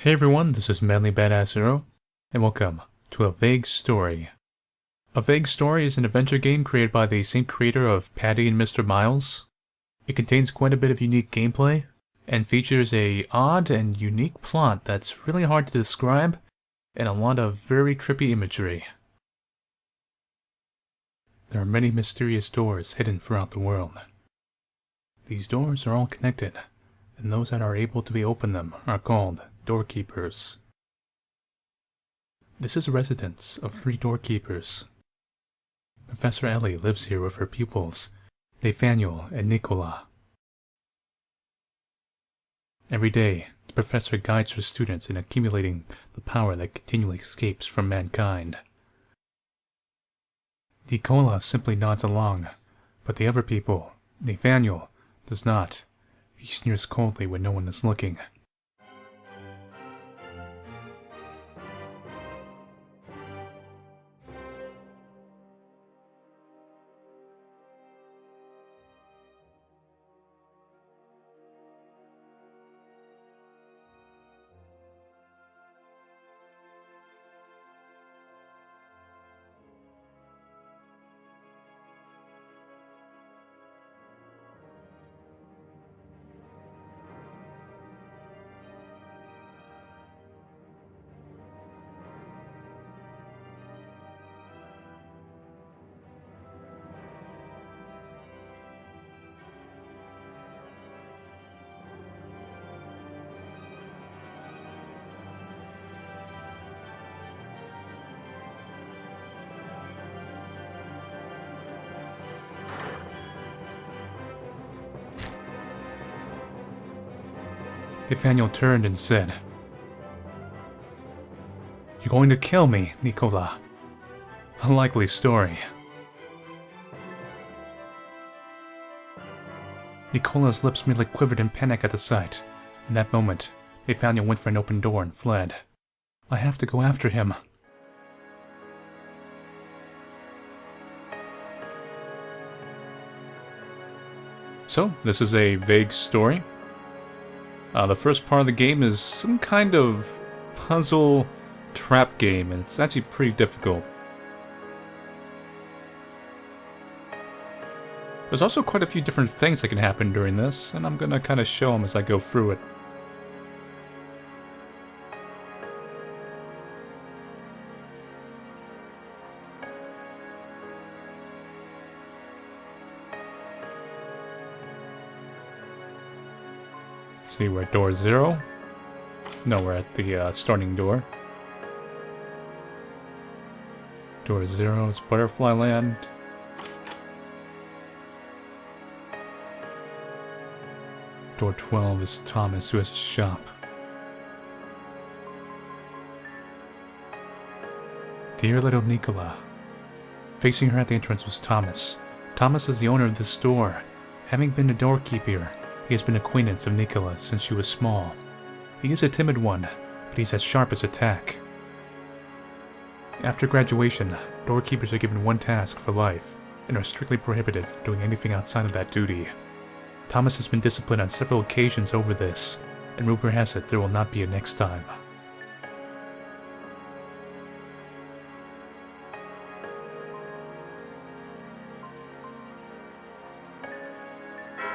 Hey everyone, this is Manly Badass Hero, and welcome to A Vague Story. A Vague Story is an adventure game created by the same creator of Patty and Mr.Miles. It contains quite a bit of unique gameplay, and features a odd and unique plot that's really hard to describe, and a lot of very trippy imagery. There are many mysterious doors hidden throughout the world. These doors are all connected, and those that are able to open them are called doorkeepers. This is a residence of 3 doorkeepers. Professor Ellie lives here with her pupils, Nathaniel and Nicola. Every day, the professor guides her students in accumulating the power that continually escapes from mankind. Nicola simply nods along, but the other people, Nathaniel, does not. He sneers coldly when no one is looking. Nathaniel turned and said, "You're going to kill me, Nicola. A likely story." Nicola's lips merely quivered in panic at the sight. In that moment, Nathaniel went for an open door and fled. "I have to go after him." So, this is a vague story. The first part of the game is some kind of puzzle trap game, and it's actually pretty difficult. There's also quite a few different things that can happen during this, and I'm gonna kind of show them as I go through it. Let's see, we're at door 0. No, we're at the starting door. Door 0 is Butterfly Land. Door 12 is Thomas, who has a shop. Dear little Nicola. Facing her at the entrance was Thomas. Thomas is the owner of this store. Having been a doorkeeper, he has been acquaintance of Nicola since she was small. He is a timid one, but he's as sharp as a tack. After graduation, doorkeepers are given one task for life, and are strictly prohibited from doing anything outside of that duty. Thomas has been disciplined on several occasions over this, and rumor has it there will not be a next time.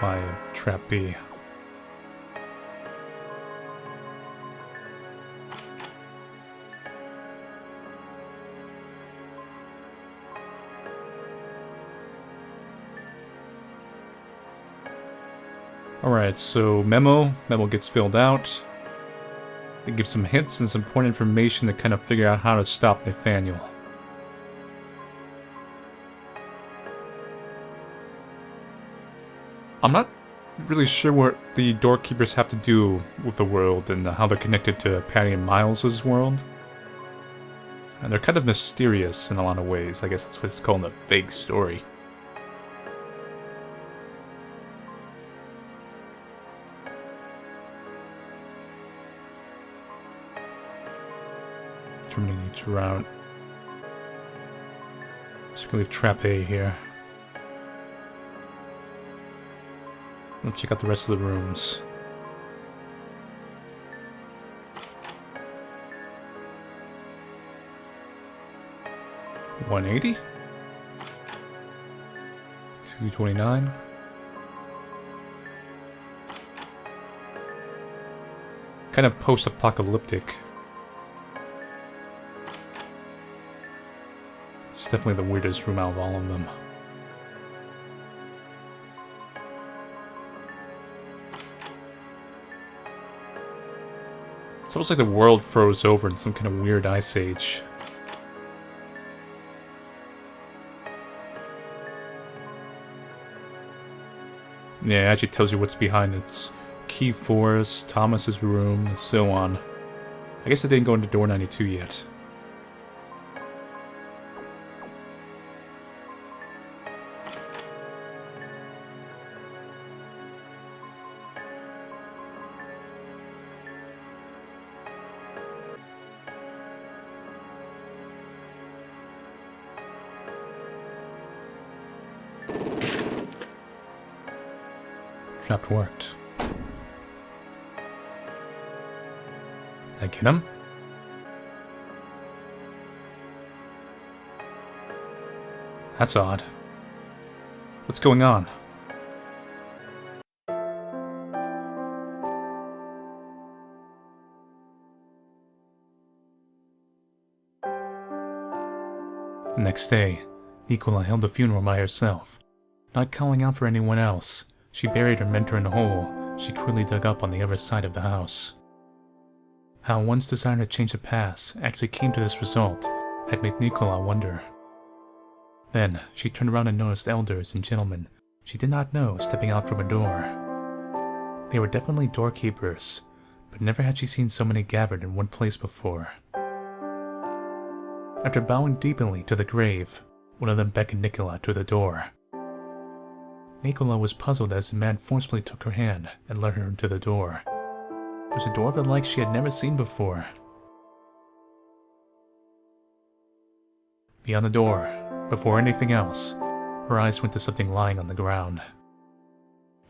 By Trap B. Alright, so memo gets filled out. It gives some hints and some important information to kind of figure out how to stop Nathaniel. I'm not really sure what the doorkeepers have to do with the world and how they're connected to Patty and Miles' world. And they're kind of mysterious in a lot of ways. I guess that's what it's called, a vague story. Determining each route. Let's leave Trap A here. Let's check out the rest of the rooms. 180? 229? Kind of post-apocalyptic. It's definitely the weirdest room out of all of them. It's almost like the world froze over in some kind of weird ice age. Yeah, it actually tells you what's behind its key forest, Thomas's room, and so on. I guess I didn't go into door 92 yet. Trap worked. Did I get him? That's odd. What's going on? The next day, Nicola held the funeral by herself. Not calling out for anyone else, she buried her mentor in a hole she crudely dug up on the other side of the house. How one's desire to change the past actually came to this result had made Nicola wonder. Then, she turned around and noticed elders and gentlemen she did not know stepping out from a door. They were definitely doorkeepers, but never had she seen so many gathered in one place before. After bowing deeply to the grave, one of them beckoned Nicola to the door. Nicola was puzzled as the man forcefully took her hand and led her into the door. It was a door of the like she had never seen before. Beyond the door, before anything else, her eyes went to something lying on the ground.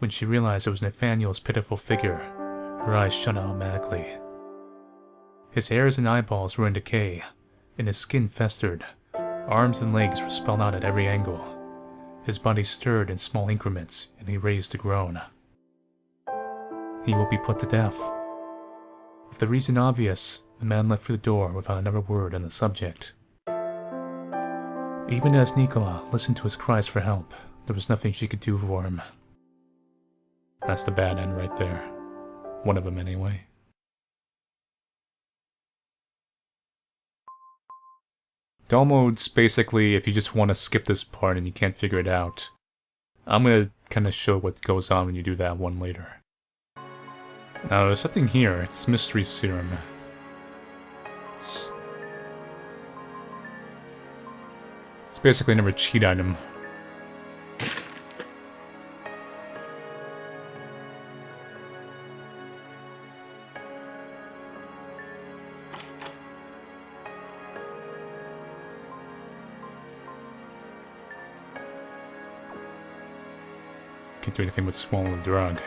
When she realized it was Nathaniel's pitiful figure, her eyes shut automatically. His hairs and eyeballs were in decay, and his skin festered. Arms and legs were spelled out at every angle. His body stirred in small increments, and he raised a groan. He will be put to death. With the reason obvious, the man left for the door without another word on the subject. Even as Nicola listened to his cries for help, there was nothing she could do for him. That's the bad end right there. One of them anyway. Dull mode's basically if you just want to skip this part and you can't figure it out. I'm going to kind of show what goes on when you do that one later. Now there's something here, it's mystery serum. It's basically another cheat item. Can't do anything but swallow the drug.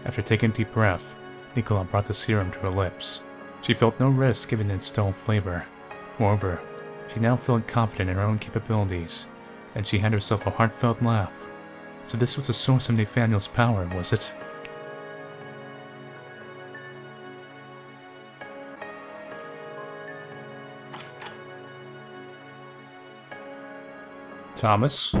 After taking a deep breath, Nicola brought the serum to her lips. She felt no risk given its dull flavor. Moreover, she now felt confident in her own capabilities, and she had herself a heartfelt laugh. So this was the source of Nathaniel's power, was it? Thomas?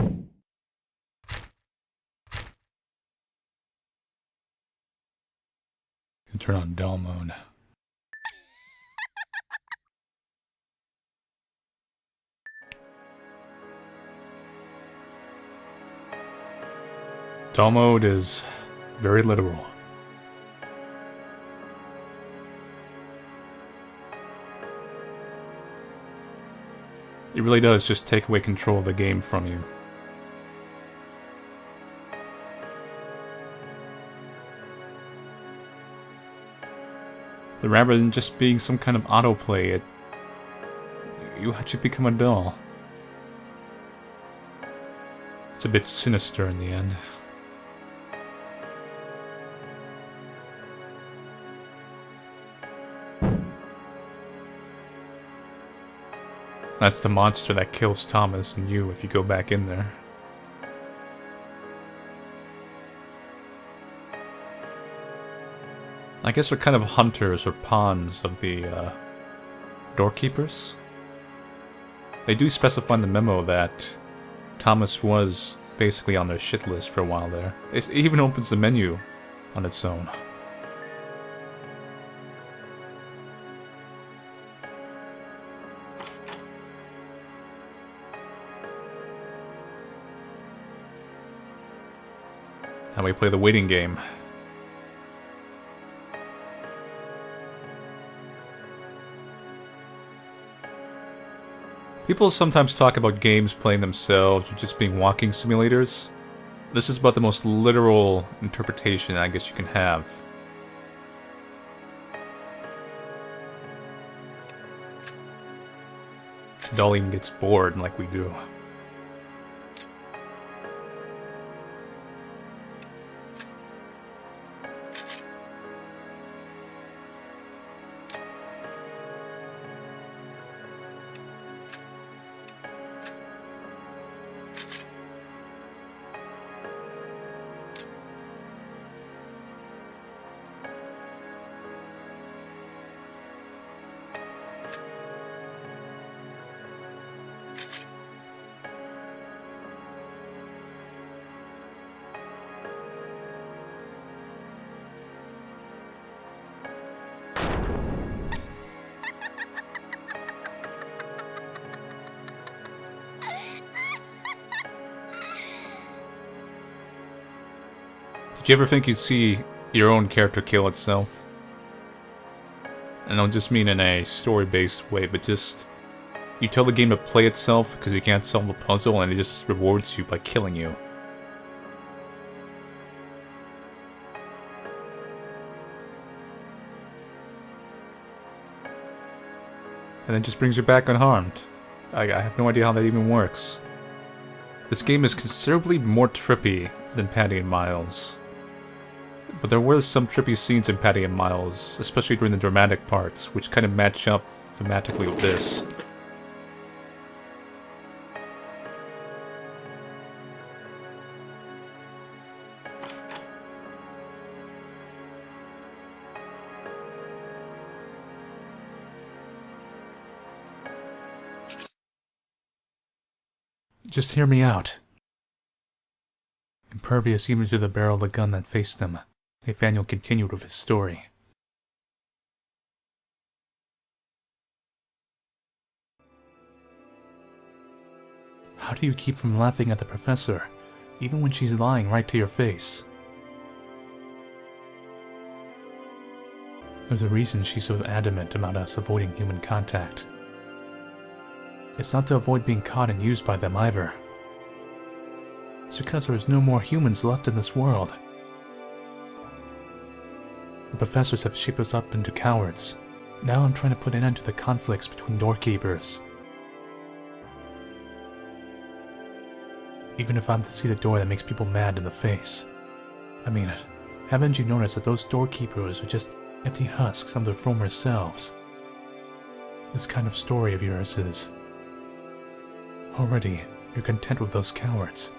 Turn on dull mode. Dull mode is very literal. It really does just take away control of the game from you. But rather than just being some kind of autoplay, you actually become a doll. It's a bit sinister in the end. That's the monster that kills Thomas and you if you go back in there. I guess we're kind of hunters or pawns of the doorkeepers. They do specify in the memo that Thomas was basically on their shit list for a while there. It even opens the menu on its own. Now we play the waiting game. People sometimes talk about games playing themselves or just being walking simulators. This is about the most literal interpretation I guess you can have. Darlene gets bored like we do. Did you ever think you'd see your own character kill itself? And I don't just mean in a story-based way, but just... you tell the game to play itself because you can't solve the puzzle and it just rewards you by killing you. And then just brings you back unharmed. I have no idea how that even works. This game is considerably more trippy than Patty and Miles. But there were some trippy scenes in Patty and Miles, especially during the dramatic parts, which kind of match up thematically with this. Just hear me out. Impervious even to the barrel of the gun that faced him, Nathaniel continued with his story. How do you keep from laughing at the professor, even when she's lying right to your face? There's a reason she's so adamant about us avoiding human contact. It's not to avoid being caught and used by them either. It's because there's no more humans left in this world. The professors have shaped us up into cowards. Now I'm trying to put an end to the conflicts between doorkeepers. Even if I'm to see the door that makes people mad in the face. I mean, haven't you noticed that those doorkeepers are just empty husks of their former selves? This kind of story of yours is... already, you're content with those cowards.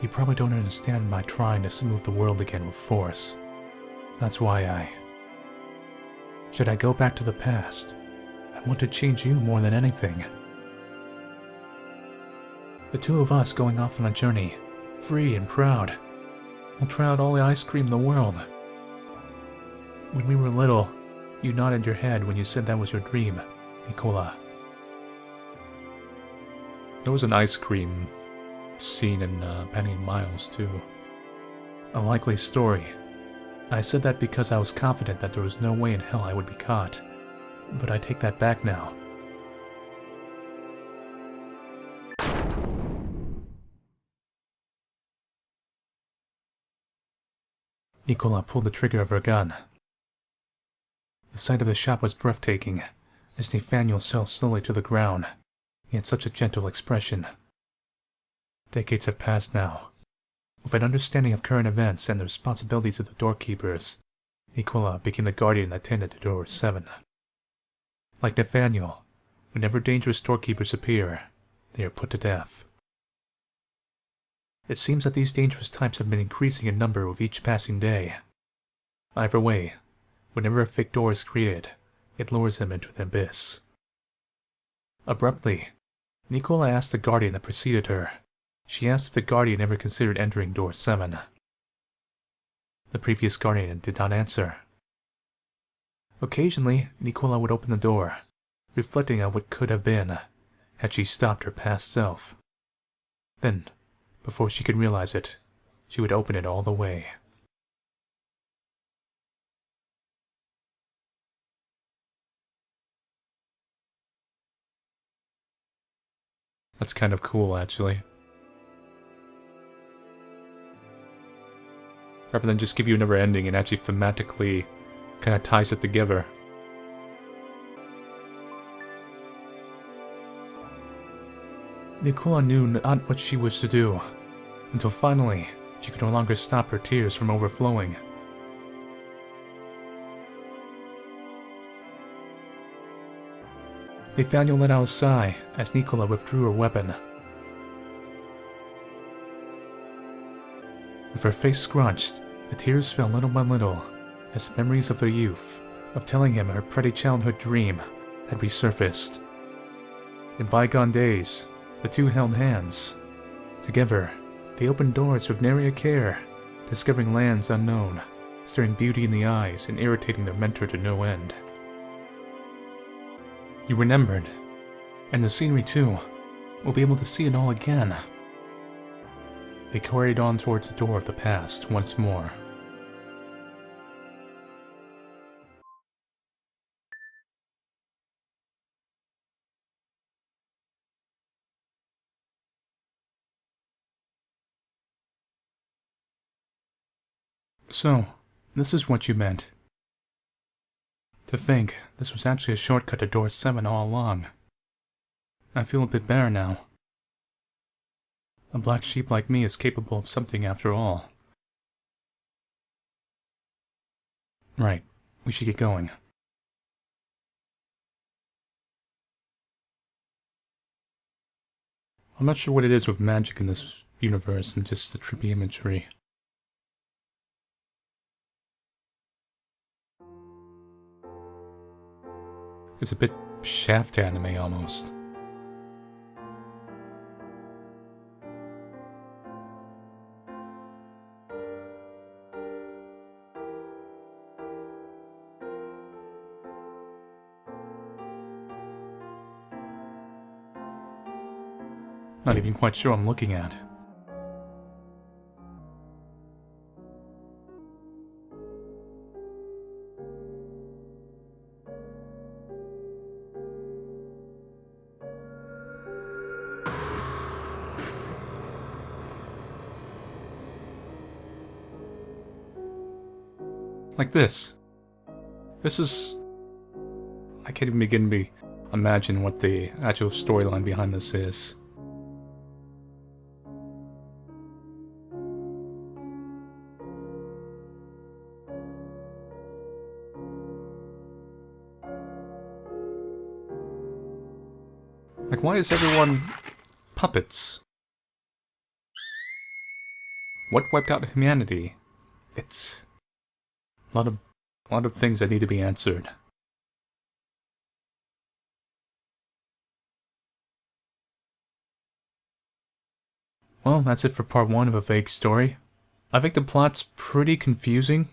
You probably don't understand my trying to smooth the world again with force. That's why should I go back to the past? I want to change you more than anything. The two of us going off on a journey, free and proud. We'll try out all the ice cream in the world. When we were little, you nodded your head when you said that was your dream, Nicola. There was an ice cream scene in Patty and Miles, too. A likely story. I said that because I was confident that there was no way in hell I would be caught. But I take that back now. Nicola pulled the trigger of her gun. The sight of the shop was breathtaking, as Nathaniel fell slowly to the ground. He had such a gentle expression. Decades have passed now. With an understanding of current events and the responsibilities of the doorkeepers, Nicola became the guardian that tended to door 7. Like Nathaniel, Whenever dangerous storekeepers appear, they are put to death. It seems that these dangerous types have been increasing in number with each passing day. Either way, whenever a fake door is created, it lures him into the abyss. Abruptly, Nicola asked the guardian that preceded her. She asked if the guardian ever considered entering door 7. The previous guardian did not answer. Occasionally, Nicola would open the door, reflecting on what could have been, had she stopped her past self. Then, before she could realize it, she would open it all the way. That's kind of cool, actually. Rather than just give you another ending, and actually thematically kind of ties it together. Nicola knew not what she was to do, until finally she could no longer stop her tears from overflowing. Nathaniel let out a sigh as Nicola withdrew her weapon. With her face scrunched, the tears fell little by little as the memories of their youth, of telling him her pretty childhood dream, had resurfaced. In bygone days, the two held hands. Together, they opened doors with nary a care, discovering lands unknown, staring beauty in the eyes and irritating their mentor to no end. You remembered, and the scenery too. We'll be able to see it all again. They carried on towards the door of the past once more. So, this is what you meant. To think, this was actually a shortcut to door 7 all along. I feel a bit better now. A black sheep like me is capable of something after all. Right, we should get going. I'm not sure what it is with magic in this universe and just the trippy imagery. It's a bit Shaft anime almost. Not even quite sure what I'm looking at. Like this. This is... I can't even begin to imagine what the actual storyline behind this is. Like, why is everyone puppets? What wiped out humanity? It's a lot of things that need to be answered. Well, that's it for part 1 of A Vague Story. I think the plot's pretty confusing,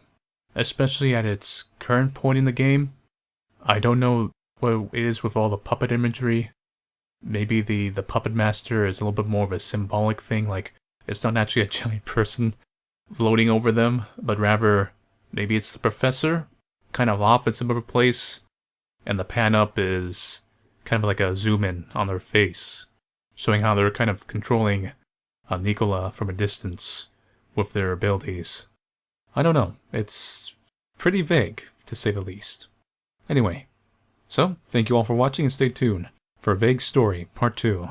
especially at its current point in the game. I don't know what it is with all the puppet imagery. Maybe the puppet master is a little bit more of a symbolic thing, like it's not actually a giant person floating over them, but rather maybe it's the professor, kind of off in some other place, and the pan up is kind of like a zoom in on their face, showing how they're kind of controlling Nicola from a distance with their abilities. I don't know, it's pretty vague, to say the least. Anyway, so thank you all for watching and stay tuned for A Vague Story Part 2.